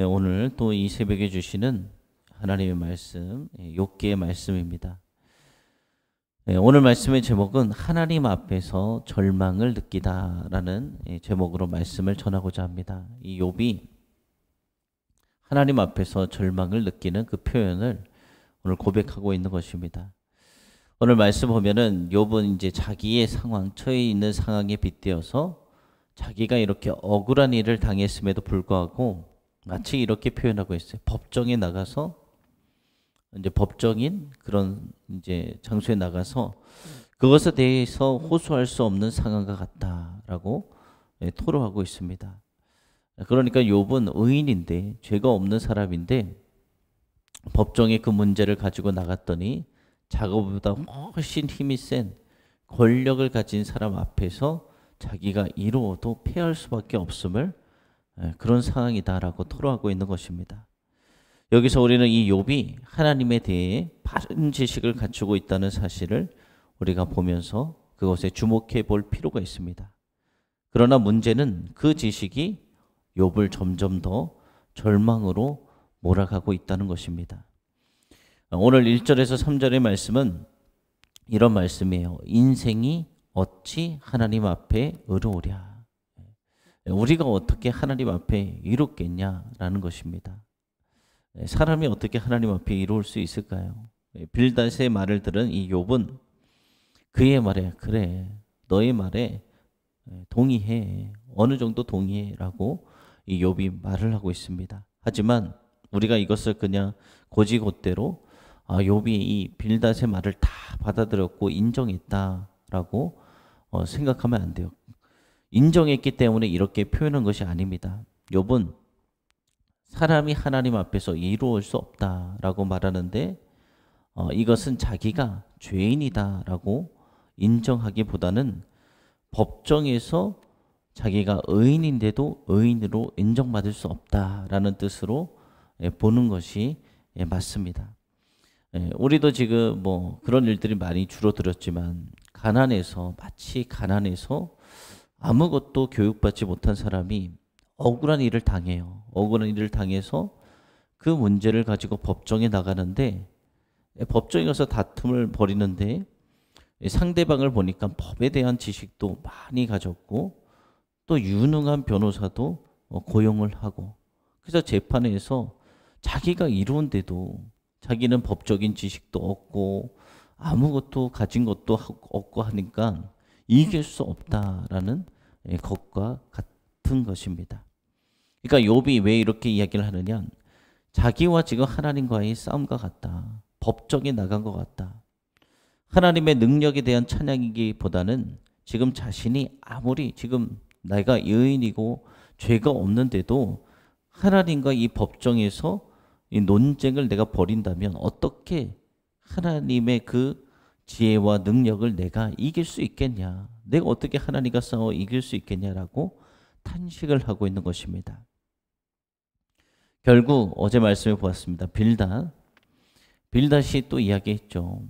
오늘 또 이 새벽에 주시는 하나님의 말씀, 욥기의 말씀입니다. 오늘 말씀의 제목은 하나님 앞에서 절망을 느끼다라는 제목으로 말씀을 전하고자 합니다. 이 욥이 하나님 앞에서 절망을 느끼는 그 표현을 오늘 고백하고 있는 것입니다. 오늘 말씀 보면은 욥은 이제 자기의 상황, 처해 있는 상황에 빗대어서 자기가 이렇게 억울한 일을 당했음에도 불구하고 마치 이렇게 표현하고 있어요. 법정에 나가서 이제 법정인 그런 이제 장소에 나가서 그것에 대해서 호소할 수 없는 상황과 같다라고 토로하고 있습니다. 그러니까 욥은 의인인데 죄가 없는 사람인데 법정에 그 문제를 가지고 나갔더니 자기보다 훨씬 힘이 센 권력을 가진 사람 앞에서 자기가 이루어도 패할 수밖에 없음을 그런 상황이다라고 토로하고 있는 것입니다. 여기서 우리는 이 욥이 하나님에 대해 바른 지식을 갖추고 있다는 사실을 우리가 보면서 그것에 주목해 볼 필요가 있습니다. 그러나 문제는 그 지식이 욥을 점점 더 절망으로 몰아가고 있다는 것입니다. 오늘 1절에서 3절의 말씀은 이런 말씀이에요. 인생이 어찌 하나님 앞에 의로우랴. 우리가 어떻게 하나님 앞에 이롭겠냐라는 것입니다. 사람이 어떻게 하나님 앞에 이로울 수 있을까요? 빌닷의 말을 들은 이 욥은 그의 말에 그래 너의 말에 동의해 어느 정도 동의해라고 이 욥이 말을 하고 있습니다. 하지만 우리가 이것을 그냥 곧이곧대로 욥이 이 빌닷의 말을 다 받아들였고 인정했다라고 생각하면 안 돼요. 인정했기 때문에 이렇게 표현한 것이 아닙니다. 욥은 사람이 하나님 앞에서 이루어질 수 없다라고 말하는데 이것은 자기가 죄인이다라고 인정하기보다는 법정에서 자기가 의인인데도 의인으로 인정받을 수 없다라는 뜻으로 보는 것이 맞습니다. 우리도 지금 뭐 그런 일들이 많이 줄어들었지만 마치 가난해서 아무것도 교육받지 못한 사람이 억울한 일을 당해요. 억울한 일을 당해서 그 문제를 가지고 법정에 나가는데 법정에 가서 다툼을 벌이는데 상대방을 보니까 법에 대한 지식도 많이 가졌고 또 유능한 변호사도 고용을 하고 그래서 재판에서 자기가 이루는데도 자기는 법적인 지식도 없고 아무것도 가진 것도 없고 하니까 이길 수 없다라는 것과 같은 것입니다. 그러니까 욥이 왜 이렇게 이야기를 하느냐? 자기와 지금 하나님과의 싸움과 같다. 법정에 나간 것 같다. 하나님의 능력에 대한 찬양이기보다는 지금 자신이 아무리 지금 내가 의인이고 죄가 없는데도 하나님과 이 법정에서 이 논쟁을 내가 벌인다면 어떻게 하나님의 그 지혜와 능력을 내가 이길 수 있겠냐? 내가 어떻게 하나님과 싸워 이길 수 있겠냐라고 탄식을 하고 있는 것입니다. 결국 어제 말씀에 보았습니다. 빌닷이 또 이야기했죠.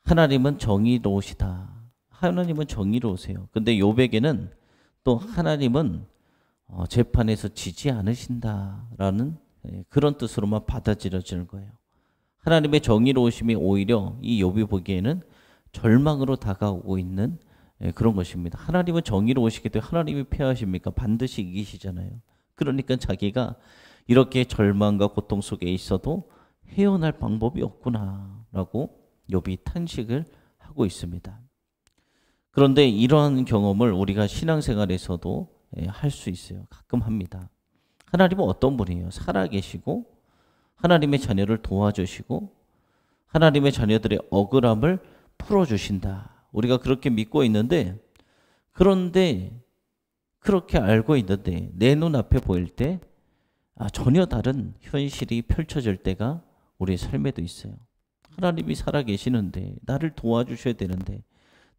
하나님은 정의로우시다. 하나님은 정의로우세요. 근데 욥에게는 또 하나님은 재판에서 지지 않으신다라는 그런 뜻으로만 받아들여지는 거예요. 하나님의 정의로우심이 오히려 이 욥이 보기에는 절망으로 다가오고 있는 그런 것입니다. 하나님은 정의로우시기 때문에 하나님이 패하십니까? 반드시 이기시잖아요. 그러니까 자기가 이렇게 절망과 고통 속에 있어도 헤어날 방법이 없구나라고 욥이 탄식을 하고 있습니다. 그런데 이러한 경험을 우리가 신앙생활에서도 할 수 있어요. 가끔 합니다. 하나님은 어떤 분이에요? 살아계시고 하나님의 자녀를 도와주시고 하나님의 자녀들의 억울함을 풀어주신다. 우리가 그렇게 믿고 있는데 그런데 그렇게 알고 있는데 내 눈앞에 보일 때 전혀 다른 현실이 펼쳐질 때가 우리의 삶에도 있어요. 하나님이 살아계시는데 나를 도와주셔야 되는데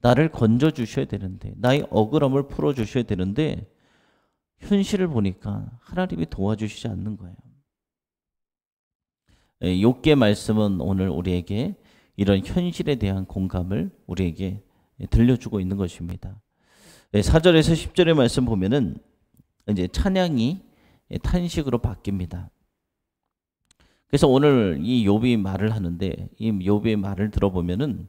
나를 건져주셔야 되는데 나의 억울함을 풀어주셔야 되는데 현실을 보니까 하나님이 도와주시지 않는 거예요. 욥기의 말씀은 오늘 우리에게 이런 현실에 대한 공감을 우리에게 들려주고 있는 것입니다. 4절에서 10절의 말씀 보면은 이제 찬양이 탄식으로 바뀝니다. 그래서 오늘 이 욥이 말을 하는데 이 욥의 말을 들어보면은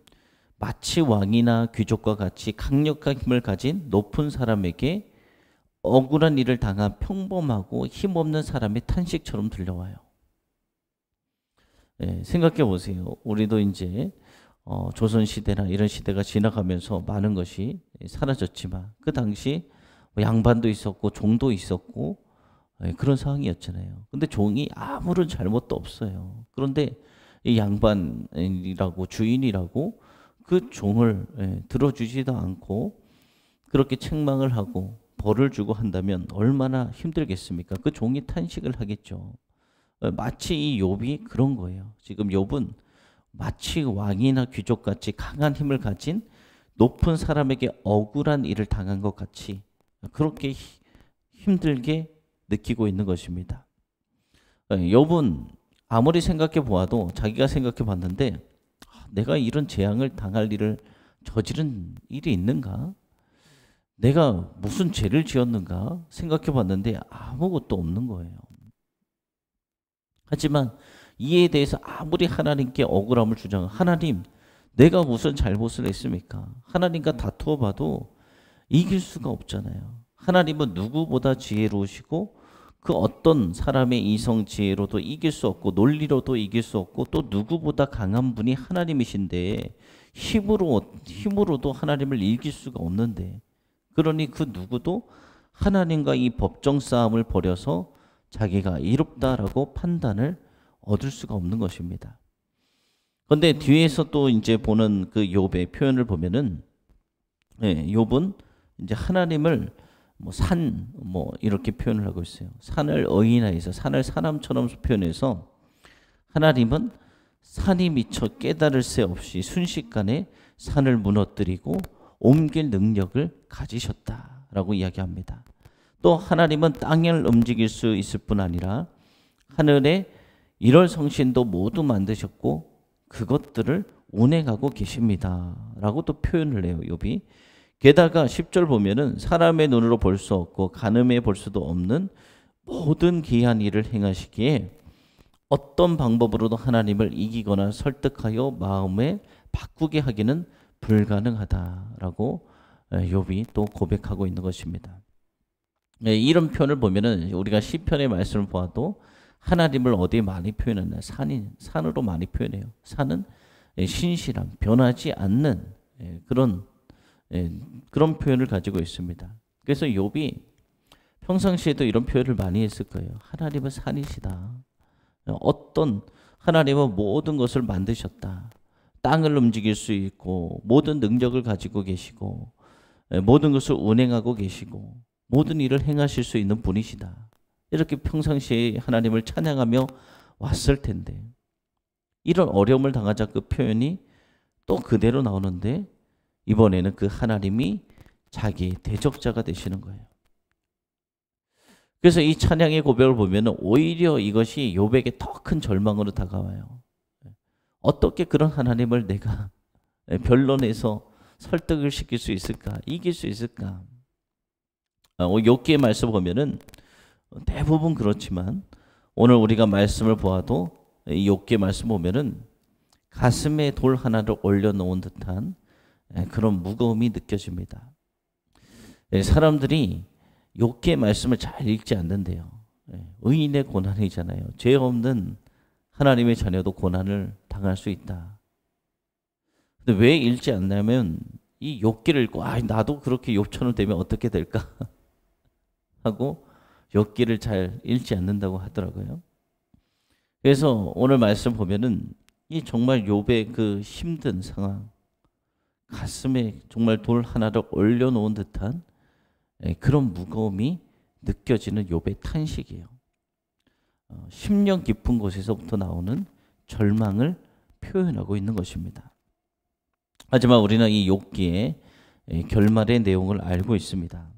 마치 왕이나 귀족과 같이 강력한 힘을 가진 높은 사람에게 억울한 일을 당한 평범하고 힘없는 사람의 탄식처럼 들려와요. 생각해 보세요. 우리도 이제 조선 시대나 이런 시대가 지나가면서 많은 것이 사라졌지만 그 당시 양반도 있었고 종도 있었고 그런 상황이었잖아요. 근데 종이 아무런 잘못도 없어요. 그런데 이 양반이라고 주인이라고 그 종을 들어주지도 않고 그렇게 책망을 하고 벌을 주고 한다면 얼마나 힘들겠습니까? 그 종이 탄식을 하겠죠. 마치 이 욥이 그런 거예요. 지금 욥은 마치 왕이나 귀족같이 강한 힘을 가진 높은 사람에게 억울한 일을 당한 것 같이 그렇게 힘들게 느끼고 있는 것입니다. 욥은 아무리 생각해 보아도 자기가 생각해 봤는데 내가 이런 재앙을 당할 일을 저지른 일이 있는가? 내가 무슨 죄를 지었는가? 생각해 봤는데 아무것도 없는 거예요. 하지만 이에 대해서 아무리 하나님께 억울함을 주장하면 하나님, 내가 무슨 잘못을 했습니까? 하나님과 다투어 봐도 이길 수가 없잖아요. 하나님은 누구보다 지혜로우시고 그 어떤 사람의 이성 지혜로도 이길 수 없고 논리로도 이길 수 없고 또 누구보다 강한 분이 하나님이신데 힘으로도 하나님을 이길 수가 없는데 그러니 그 누구도 하나님과 이 법정 싸움을 벌여서 자기가 이롭다라고 판단을 얻을 수가 없는 것입니다. 그런데 뒤에서 또 이제 보는 그 욥의 표현을 보면은 욥은 이제 하나님을 이렇게 표현을 하고 있어요. 산을 의인화해서 산을 사람처럼 표현해서 하나님은 산이 미쳐 깨달을 새 없이 순식간에 산을 무너뜨리고 옮길 능력을 가지셨다라고 이야기합니다. 또 하나님은 땅을 움직일 수 있을 뿐 아니라 하늘의 일월 성신도 모두 만드셨고 그것들을 운행하고 계십니다라고 또 표현을 해요. 욥이. 게다가 10절 보면은 사람의 눈으로 볼 수 없고 가늠해 볼 수도 없는 모든 기이한 일을 행하시기에 어떤 방법으로도 하나님을 이기거나 설득하여 마음에 바꾸게 하기는 불가능하다라고 욥이 또 고백하고 있는 것입니다. 이런 표현을 보면은 우리가 시편의 말씀을 보아도 하나님을 어디에 많이 표현하나 산으로 많이 표현해요. 산은 신실함, 변하지 않는 그런 표현을 가지고 있습니다. 그래서 욥이 평상시에도 이런 표현을 많이 했을 거예요. 하나님은 산이시다. 하나님은 모든 것을 만드셨다. 땅을 움직일 수 있고 모든 능력을 가지고 계시고 모든 것을 운행하고 계시고 모든 일을 행하실 수 있는 분이시다. 이렇게 평상시에 하나님을 찬양하며 왔을 텐데 이런 어려움을 당하자 그 표현이 또 그대로 나오는데 이번에는 그 하나님이 자기의 대적자가 되시는 거예요. 그래서 이 찬양의 고백을 보면 오히려 이것이 욥에게 더 큰 절망으로 다가와요. 어떻게 그런 하나님을 내가 변론해서 설득을 시킬 수 있을까? 이길 수 있을까? 욥기의 말씀 보면은 대부분 그렇지만 오늘 우리가 말씀을 보아도 이 욥기의 말씀 보면은 가슴에 돌 하나를 올려놓은 듯한 그런 무거움이 느껴집니다. 사람들이 욥기의 말씀을 잘 읽지 않는데요. 의인의 고난이잖아요. 죄 없는 하나님의 자녀도 고난을 당할 수 있다. 근데 왜 읽지 않냐면 이 욥기를 읽고 나도 그렇게 욥처럼 되면 어떻게 될까 하고 욥기를 잘 읽지 않는다고 하더라고요. 그래서 오늘 말씀 보면은 이 정말 욥의 그 힘든 상황, 가슴에 정말 돌 하나를 올려놓은 듯한 그런 무거움이 느껴지는 욥의 탄식이에요. 심령 깊은 곳에서부터 나오는 절망을 표현하고 있는 것입니다. 하지만 우리는 이 욥기의 결말의 내용을 알고 있습니다.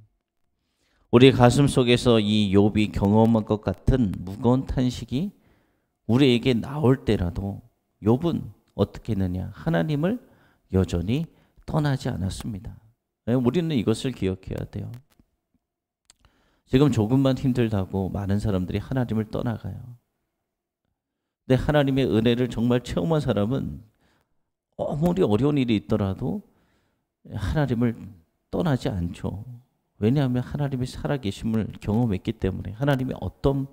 우리 가슴 속에서 이 욥이 경험한 것 같은 무거운 탄식이 우리에게 나올 때라도 욥은 어떻게 했느냐? 하나님을 여전히 떠나지 않았습니다. 우리는 이것을 기억해야 돼요. 지금 조금만 힘들다고 많은 사람들이 하나님을 떠나가요. 근데 하나님의 은혜를 정말 체험한 사람은 아무리 어려운 일이 있더라도 하나님을 떠나지 않죠. 왜냐하면 하나님의 살아계심을 경험했기 때문에, 하나님이 어떤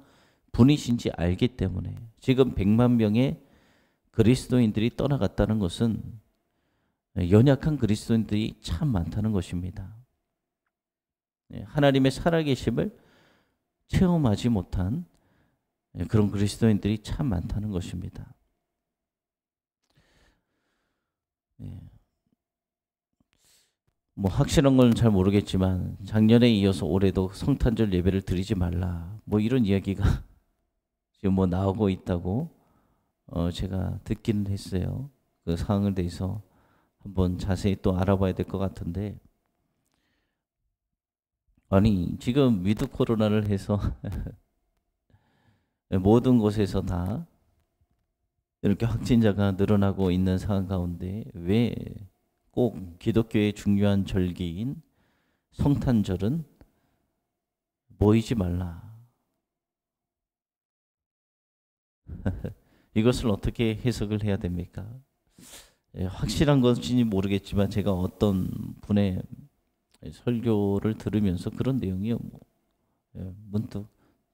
분이신지 알기 때문에. 지금 100만 명의 그리스도인들이 떠나갔다는 것은 연약한 그리스도인들이 참 많다는 것입니다. 하나님의 살아계심을 체험하지 못한 그런 그리스도인들이 참 많다는 것입니다. 뭐 확실한 건 잘 모르겠지만 작년에 이어서 올해도 성탄절 예배를 드리지 말라, 뭐 이런 이야기가 지금 뭐 나오고 있다고 제가 듣기는 했어요. 그 상황에 대해서 한번 자세히 또 알아봐야 될 것 같은데, 아니 지금 위드 코로나를 해서 모든 곳에서 다 이렇게 확진자가 늘어나고 있는 상황 가운데 왜 꼭 기독교의 중요한 절기인 성탄절은 모이지 말라. 이것을 어떻게 해석을 해야 됩니까? 확실한 것인지 모르겠지만 제가 어떤 분의 설교를 들으면서 그런 내용이 문득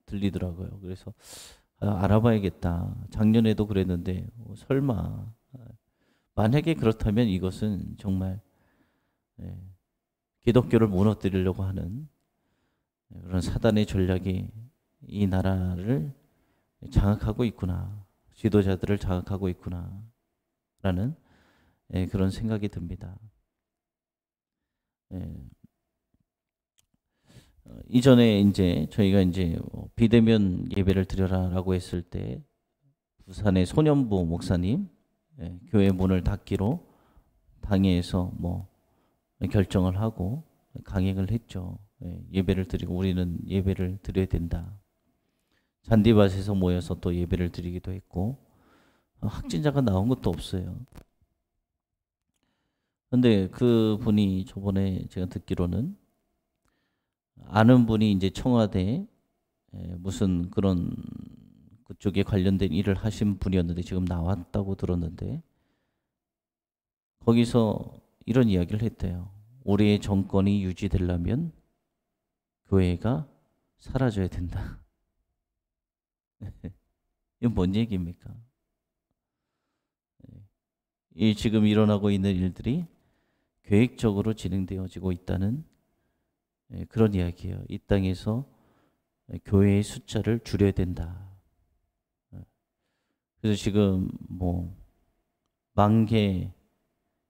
들리더라고요. 그래서 알아봐야겠다. 작년에도 그랬는데 설마 만약에 그렇다면 이것은 정말 기독교를 무너뜨리려고 하는 그런 사단의 전략이 이 나라를 장악하고 있구나, 지도자들을 장악하고 있구나 라는 그런 생각이 듭니다. 이전에 이제 저희가 이제 비대면 예배를 드려라라고 했을 때 부산의 소년부 목사님 교회 문을 닫기로 당회에서 뭐 결정을 하고 강행을 했죠. 예배를 드리고 우리는 예배를 드려야 된다. 잔디밭에서 모여서 또 예배를 드리기도 했고 확진자가 나온 것도 없어요. 근데 그 분이 저번에 제가 듣기로는 아는 분이 이제 청와대 무슨 그런 그쪽에 관련된 일을 하신 분이었는데 지금 나왔다고 들었는데, 거기서 이런 이야기를 했대요. 우리의 정권이 유지되려면 교회가 사라져야 된다. 이건 뭔 얘기입니까? 이 지금 일어나고 있는 일들이 계획적으로 진행되어지고 있다는 그런 이야기예요. 이 땅에서 교회의 숫자를 줄여야 된다. 그래서 지금 뭐 10,000개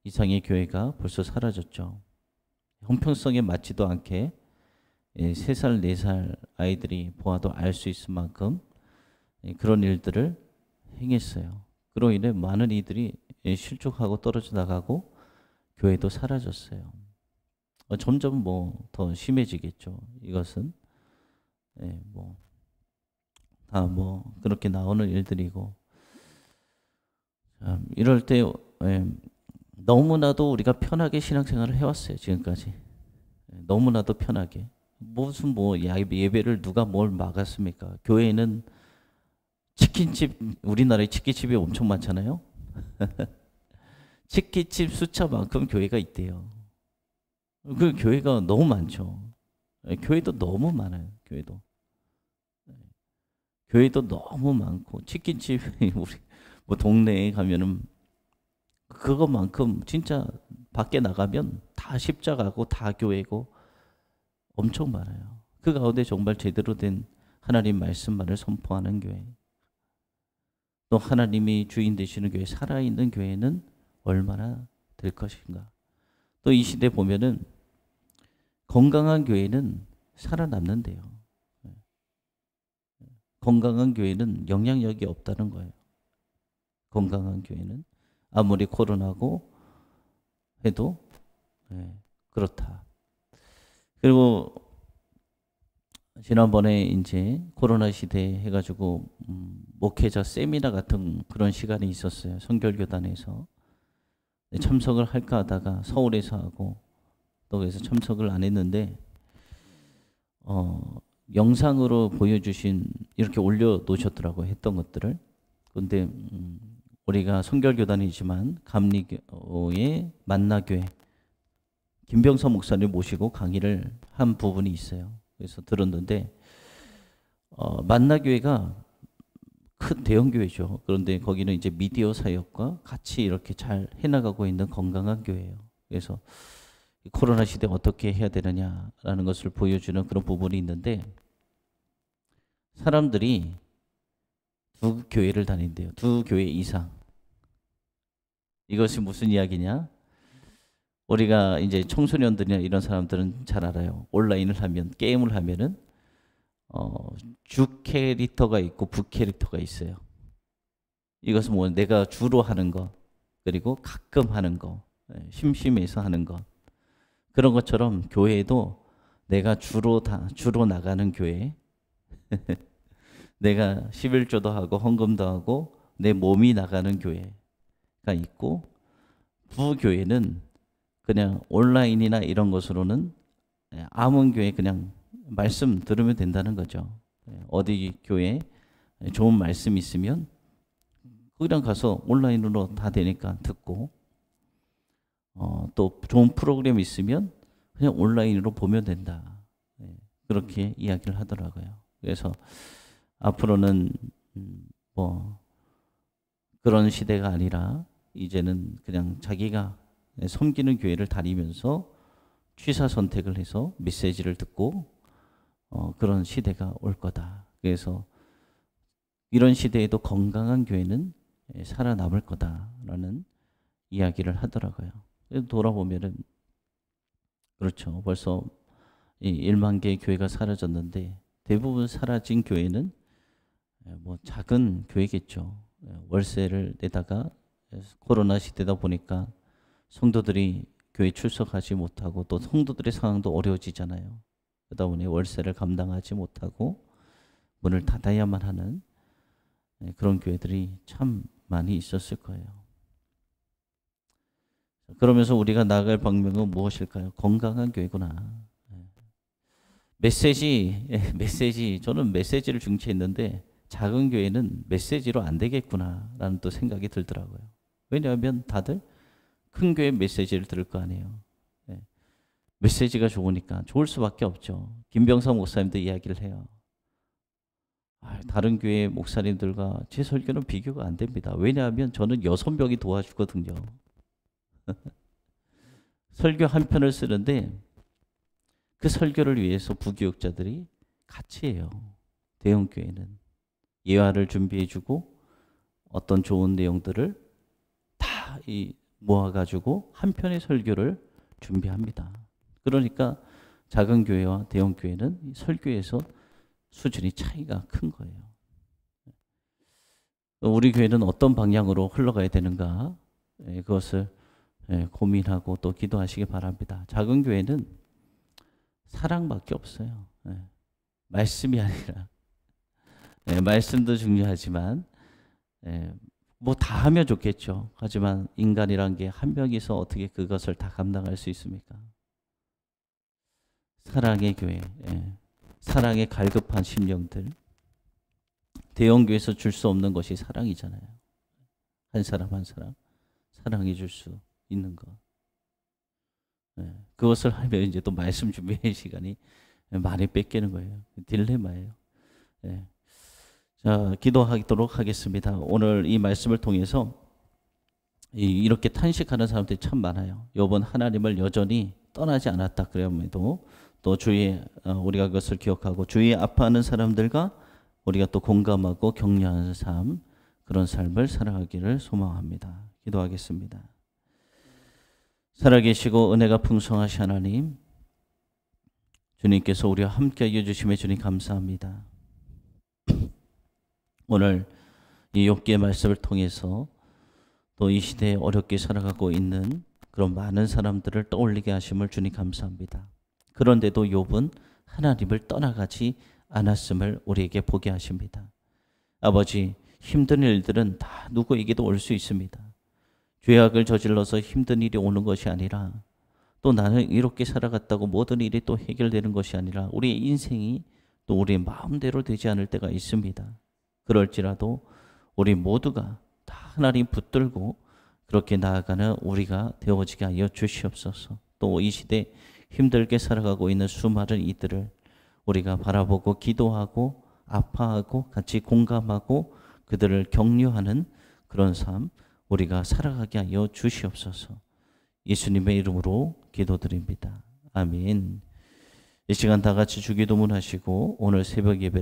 이상의 교회가 벌써 사라졌죠. 형평성에 맞지도 않게 3살, 4살 아이들이 보아도 알 수 있을 만큼 그런 일들을 행했어요. 그로 인해 많은 이들이 실족하고 떨어져 나가고 교회도 사라졌어요. 점점 뭐 더 심해지겠죠. 이것은 뭐 다 뭐 그렇게 나오는 일들이고, 이럴 때 너무나도 우리가 편하게 신앙생활을 해왔어요. 지금까지 너무나도 편하게. 무슨 뭐 예배를 누가 뭘 막았습니까? 교회는 치킨집, 우리나라에 치킨집이 엄청 많잖아요. 치킨집 숫자만큼 교회가 있대요. 그 교회가 너무 많죠. 교회도 너무 많아요. 교회도 너무 많고 치킨집 우리 뭐 동네에 가면은 그것만큼 진짜 밖에 나가면 다 십자가고 다 교회고 엄청 많아요. 그 가운데 정말 제대로 된 하나님 말씀만을 선포하는 교회, 또 하나님이 주인 되시는 교회, 살아있는 교회는 얼마나 될 것인가. 또 이 시대 보면은 건강한 교회는 살아남는데요. 건강한 교회는 영향력이 없다는 거예요. 건강한 교회는 아무리 코로나고 해도 그렇다. 그리고 지난번에 이제 코로나 시대 해가지고 목회자 세미나 같은 그런 시간이 있었어요. 성결교단에서 참석을 할까 하다가 서울에서 하고 또 그래서 참석을 안 했는데 영상으로 보여주신 이렇게 올려놓으셨더라고요. 했던 것들을. 그런데 우리가 성결교단이지만 감리교의 만나교회 김병선 목사님 모시고 강의를 한 부분이 있어요. 그래서 들었는데 만나교회가 큰 대형교회죠. 그런데 거기는 이제 미디어 사역과 같이 이렇게 잘 해나가고 있는 건강한 교회예요. 그래서 코로나 시대 어떻게 해야 되느냐라는 것을 보여주는 그런 부분이 있는데 사람들이 두 교회를 다닌대요. 두 교회 이상. 이것이 무슨 이야기냐? 우리가 이제 청소년들이나 이런 사람들은 잘 알아요. 온라인을 하면, 게임을 하면은 주 캐릭터가 있고 부 캐릭터가 있어요. 이것은 뭐 내가 주로 하는 거, 그리고 가끔 하는 거, 심심해서 하는 거. 그런 것처럼 교회도 내가 주로 나가는 교회, 내가 11조도 하고 헌금도 하고 내 몸이 나가는 교회가 있고, 부교회는 그냥 온라인이나 이런 것으로는 아무 교회 그냥 말씀 들으면 된다는 거죠. 어디 교회 좋은 말씀 있으면 그냥 가서 온라인으로 다 되니까 듣고, 또 좋은 프로그램 있으면 그냥 온라인으로 보면 된다. 그렇게 이야기를 하더라고요. 그래서 앞으로는 뭐 그런 시대가 아니라 이제는 그냥 자기가 섬기는 교회를 다니면서 취사 선택을 해서 메시지를 듣고 그런 시대가 올 거다. 그래서 이런 시대에도 건강한 교회는 살아남을 거다라는 이야기를 하더라고요. 돌아보면은 그렇죠. 벌써 1만 개의 교회가 사라졌는데 대부분 사라진 교회는 뭐 작은 교회겠죠. 월세를 내다가 코로나 시대다 보니까 성도들이 교회 출석하지 못하고 또 성도들의 상황도 어려워지잖아요. 그러다 보니 월세를 감당하지 못하고 문을 닫아야만 하는 그런 교회들이 참 많이 있었을 거예요. 그러면서 우리가 나아갈 방향은 무엇일까요? 건강한 교회구나. 메시지, 저는 메시지를 중시했는데 작은 교회는 메시지로 안 되겠구나라는 또 생각이 들더라고요. 왜냐하면 다들 큰 교회 메시지를 들을 거 아니에요. 메시지가 좋으니까 좋을 수밖에 없죠. 김병선 목사님도 이야기를 해요. 다른 교회 목사님들과 제 설교는 비교가 안 됩니다. 왜냐하면 저는 6명이 도와주거든요. 설교 한 편을 쓰는데 그 설교를 위해서 부교육자들이 같이 해요. 대형 교회는 예화를 준비해주고 어떤 좋은 내용들을 다 모아가지고 한 편의 설교를 준비합니다. 그러니까 작은 교회와 대형 교회는 설교에서 수준이 차이가 큰 거예요. 우리 교회는 어떤 방향으로 흘러가야 되는가, 그것을 고민하고 또 기도하시기 바랍니다. 작은 교회는 사랑밖에 없어요. 말씀이 아니라, 말씀도 중요하지만 뭐 다 하면 좋겠죠. 하지만 인간이란 게 한 명이서 어떻게 그것을 다 감당할 수 있습니까? 사랑의 교회, 사랑의 갈급한 심령들. 대형 교회에서 줄 수 없는 것이 사랑이잖아요. 한 사람 한 사람 사랑해 줄 수 있는 것. 그것을 하면 이제 또 말씀 준비할 시간이 많이 뺏기는 거예요. 딜레마예요. 자, 기도하도록 하겠습니다. 오늘 이 말씀을 통해서 이렇게 탄식하는 사람들이 참 많아요. 여러분 하나님을 여전히 떠나지 않았다 그럼에도 또 우리가 그것을 기억하고 주위에 아파하는 사람들과 우리가 또 공감하고 격려하는 삶, 그런 삶을 살아가기를 소망합니다. 기도하겠습니다. 살아계시고 은혜가 풍성하신 하나님, 주님께서 우리와 함께 해주심에 주님 감사합니다. 오늘 이 욥기의 말씀을 통해서 또 이 시대에 어렵게 살아가고 있는 그런 많은 사람들을 떠올리게 하심을 주님 감사합니다. 그런데도 욥은 하나님을 떠나가지 않았음을 우리에게 보게 하십니다. 아버지, 힘든 일들은 다 누구에게도 올 수 있습니다. 죄악을 저질러서 힘든 일이 오는 것이 아니라 또 나는 이렇게 살아갔다고 모든 일이 또 해결되는 것이 아니라 우리의 인생이 또 우리의 마음대로 되지 않을 때가 있습니다. 그럴지라도 우리 모두가 다 하나님 붙들고 그렇게 나아가는 우리가 되어지게 하여 주시옵소서. 또 이 시대 힘들게 살아가고 있는 수많은 이들을 우리가 바라보고 기도하고 아파하고 같이 공감하고 그들을 격려하는 그런 삶 우리가 살아가게 하여 주시옵소서. 예수님의 이름으로 기도드립니다. 아멘. 이 시간 다 같이 주기도문 하시고 오늘 새벽 예배